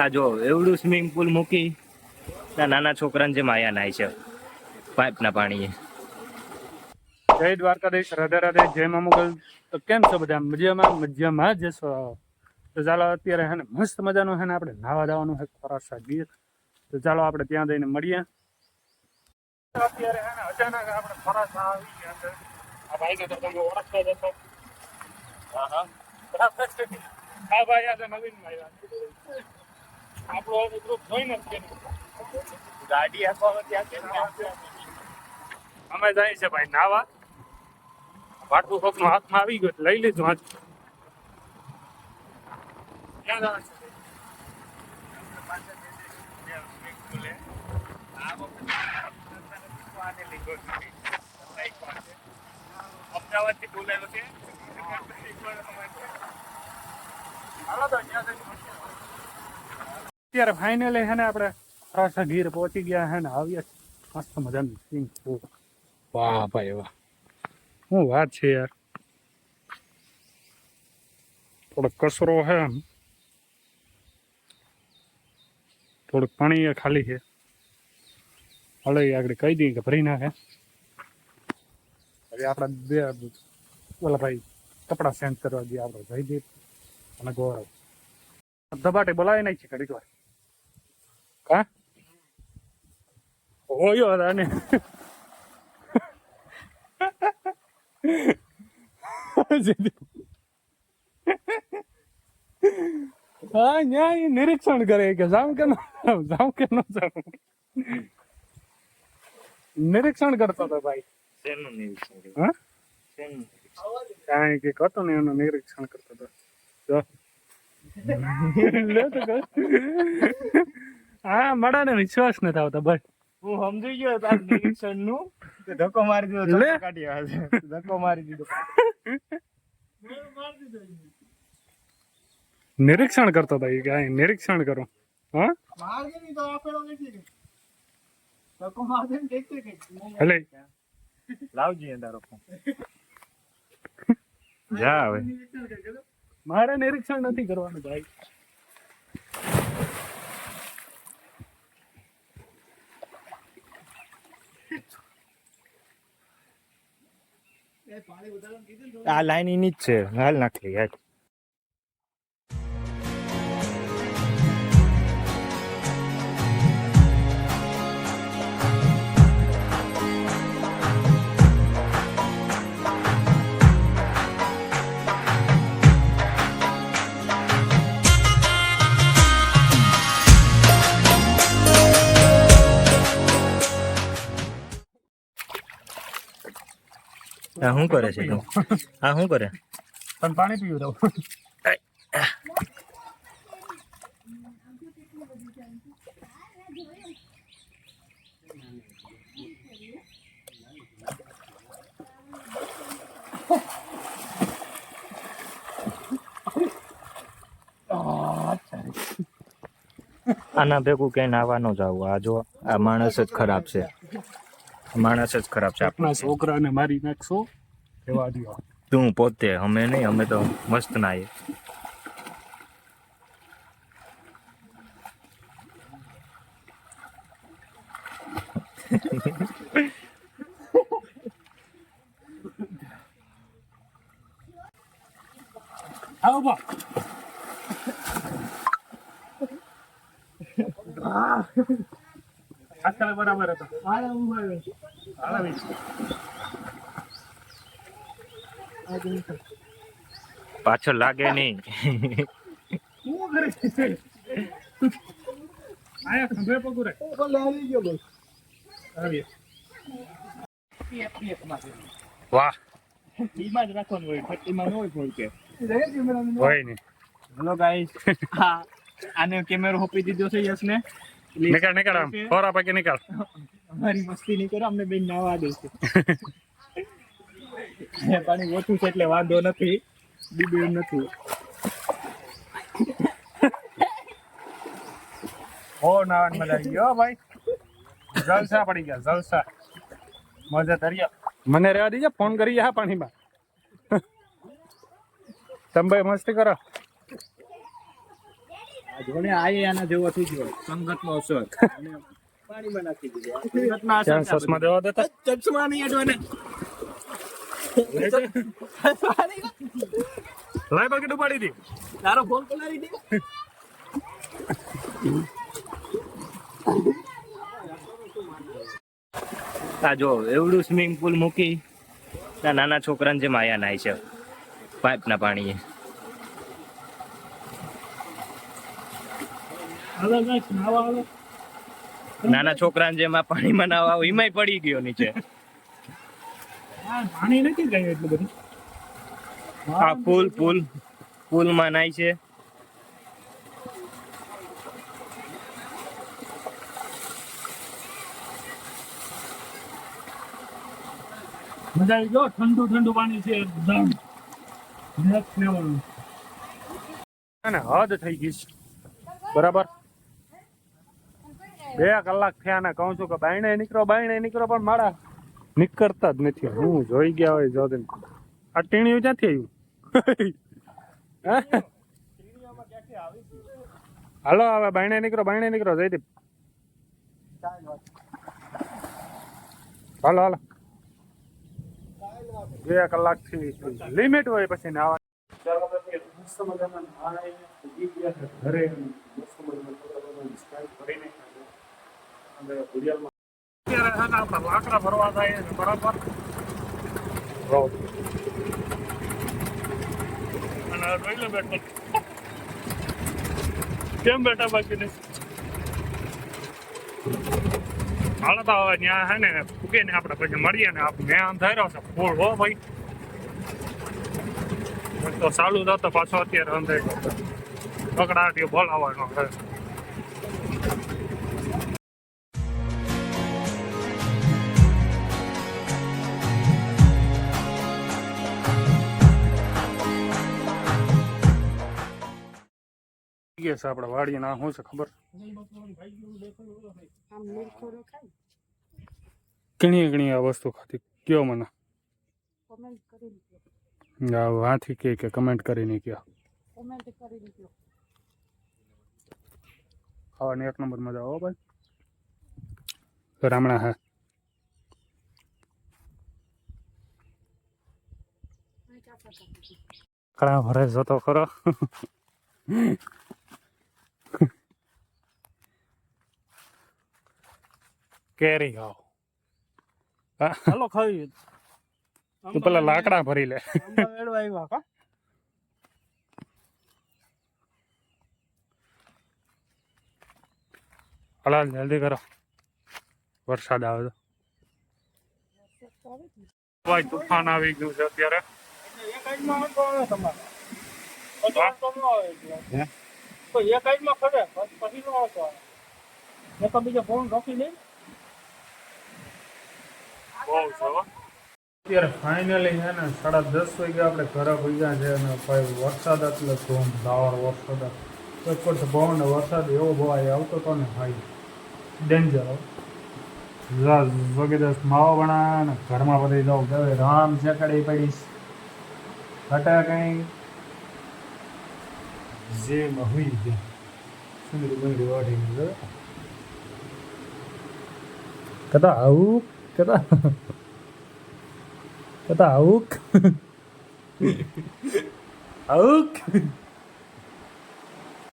આ જો એવડું સ્વિમિંગ પુલ મૂકી નાના છોકરાને જે માયા નાય છે પાઇપના પાણીએ. જય દ્વારકાધીશ, રાધે રાધે, જય મા મોગલ. તો કેમ છો બધા? મજામાં જ છો? તો ચાલો અત્યારે હે ને મસ્ત મજાનું હે ને આપણે નાવા જવાનું છે ખરાસા ગીર. તો ચાલો આપણે ત્યાં જઈને મળીએ. અત્યારે હે ને અચાનક આપણે ખરાસા આવી ગયા છે. આ ભાઈને તો તમે ઓળખતા જ હશો. હા ભાઈ આજે નવીન આવ્યા. આપણો ગ્રુપ જોઈને જ કે ગાડી આપવા ત્યાં અમે જાય છે ભાઈ નાવા. વાટકું કોકનો હાથમાં આવી ગયો લઈ લીધું હાથ. ક્યાં જવાનું છે? અમદાવાદથી બોલાવ્યો છે. અત્યારે ફાઇનલી હે ને આપણે ખરાસા ગીર પહોંચી ગયા હે ને આવ્યા મસ્ત મજાનું સિંગ. વાહ ભાઈ વાહ, શું વાત છે યાર. થોડોક કચરો છે, થોડુંક પાણી ખાલી છે. હળે આગળ કહી દઈએ કે ભરી નાખે. હવે આપણા બે ઓલા ભાઈ કપડા ચેન્જ કરવા દઈએ. આપણે જયદીપ અને ગૌરવ ધબાટે બોલાવી નાખી છે ઘડીક વાર. કા હોયો હતા ને હા ન્યાય નિરીક્ષણ કરે કે જાઉં કે ન જાઉં. નિરીક્ષણ કરતો હતો ભાઈ. શેનું નિરીક્ષણ? હા શેનું? કાંઈ કે હતો ને એનું નિરીક્ષણ કરતો હતો. જો લે તો કર. હા મડાને વિશ્વાસ નથી આવતો ભાઈ. હું સમજી ગયો તાર નિરીક્ષણ નું. ધક્કો મારી દીધો, લે કાઢી આવે છે. ધક્કો મારી દીધો. નિરીક્ષણ કરતો હતો એ કાંઈ નિરીક્ષણ કરો. હા હલે લાવજી તારો ફોન. જા હવે. મારે નિરીક્ષણ નથી કરવાનું ભાઈ. આ લાઈન એની જ છે, હાલ નાખી યાર. આ શું કરે છે તું? આ શું કરે? પણ પાણી પીવું રહું. આના ભેગું કઈ નાવા ન જવું. આ જો આ માણસ જ ખરાબ છે. માણસ જ ખરાબ છે. આપણા છોકરાને મારી નાખશો એવા દો. તું પોતે, અમે નહીં. અમે તો મસ્ત નાઈએ. આવો બા. આજકાલ બરાબર હતો. પાછળ લાગે નહીં. વાહ એમાં જ રાખવાનું હોય, ફટ્ટીમાં ન હોય કોઈ કે. હોય ને. હેલો ગાઈસ, આને કેમેરો હોપી દીધો છે યશને. નીકળ આમ ખોરા પાકી નીકળ. અમારી મસ્તી નહીં કરો, અમને બેન નાવા દે છે. પાણી ઓછું છે એટલે વાંધો નથી. બીબી નથી. હો નાવાની મજા આવી ગયો ભાઈ. જલસા પડી ગયા, જલસા. મજા દરિયા. મને રહેવા દીજો, ફોન કરી હા પાણીમાં. તમે ભાઈ મસ્તી કરો. આ જોને આયે આના જેવો થઈ ગયો સંગતનો અસર અને પાણીમાં નાખી દીધો સંગતના અસર ક્યાં ચશ્મા દેવા દેતા ચશ્મા નહીં અડવાને લાય બાકી ડૂબાડી દી તારો ફોન પલારી દે આ જો એવડું સ્વિમિંગ પુલ મૂકી નાના છોકરાને જે માયા નાય છે પાઇપના પાણીએ. હાલો ગાઈસ નાવા હાલો નાના છોકરાને જેમાં પાણીમાં નાવા આવે એમાંય પડી ગયો નીચે. પાણી નથી ગયું એટલું બધું આ પુલમાં નાય છે. મજા આવી ગયો ઠંડુ ઠંડુ પાણી છે એકદમ નેક્સ્ટ લેવલ અને હદ થઈ ગઈ છે બરાબર 2 કલાક થયા ને કહું છું કે બાયણે નીકળો પણ મારા નીકળતા જ નથી. હું જોઈ ગયા હોય જો આ ટીણીયું ક્યાંથી આવ્યું હાલો હવે બાયણે નીકળો જયદીપ હાલો 2 કલાક થી લિમિટ હોય પછી નાવા મસ્ત મજાના ઘરે મસ્ત મજાના સ્ટાઇલ કરીને અને ઘડિયાળમાં અત્યારે છે ને આપણે લાકડા ભરવા જાય છે બરાબર અને જોઈ લો બેઠો કેમ બેઠા બાકી નહીં હાલો તો હવે ત્યાં હે ને ફૂકે ને આપણે પછી મળીએ ને મેં આમ થઈ રહ્યો છે ફૂલ હો ભાઈ તો ચાલુ થતો પાછો અત્યારે અંધાઈ ગયો પકડાટી બોલાવવાનો છે. આપણે વાડીએ ના શું છે ખબર ઘણી આ વસ્તુ ખાતી કયો મને હાથી કે કમેન્ટ કરીને કયો ખાવાની 1 નંબર મજા આવો ભાઈ રામણા હે કળા ભરે જતો ખરો કેરી ખાઓ હાલો ખાવી તું પેલા લાકડા ભરી લે હલાલ જલ્દી કરો વરસાદ આવે તો ભાઈ તુફાન આવી ગયું છે અત્યારે અત્યારે ફાઇનલી છે ને 10:30 વાગે આપણે ઘરે ભેગા છે અને ભાઈ વરસાદ એટલે ધોમધાર વરસાદ એક વર્ષ પવન વરસાદ એવો ભવાય આવતો હતો ને ભાઈ ડેન્જર વગેરે માવો બનાવ્યા ને ઘરમાં બધી જાઉં કે રામ ચકડી પડીશ હટા કઈ જે મહુઈ ગયા સુંદરી બંગડી વાઢી ગયો કદા આવું કદા આવું આવું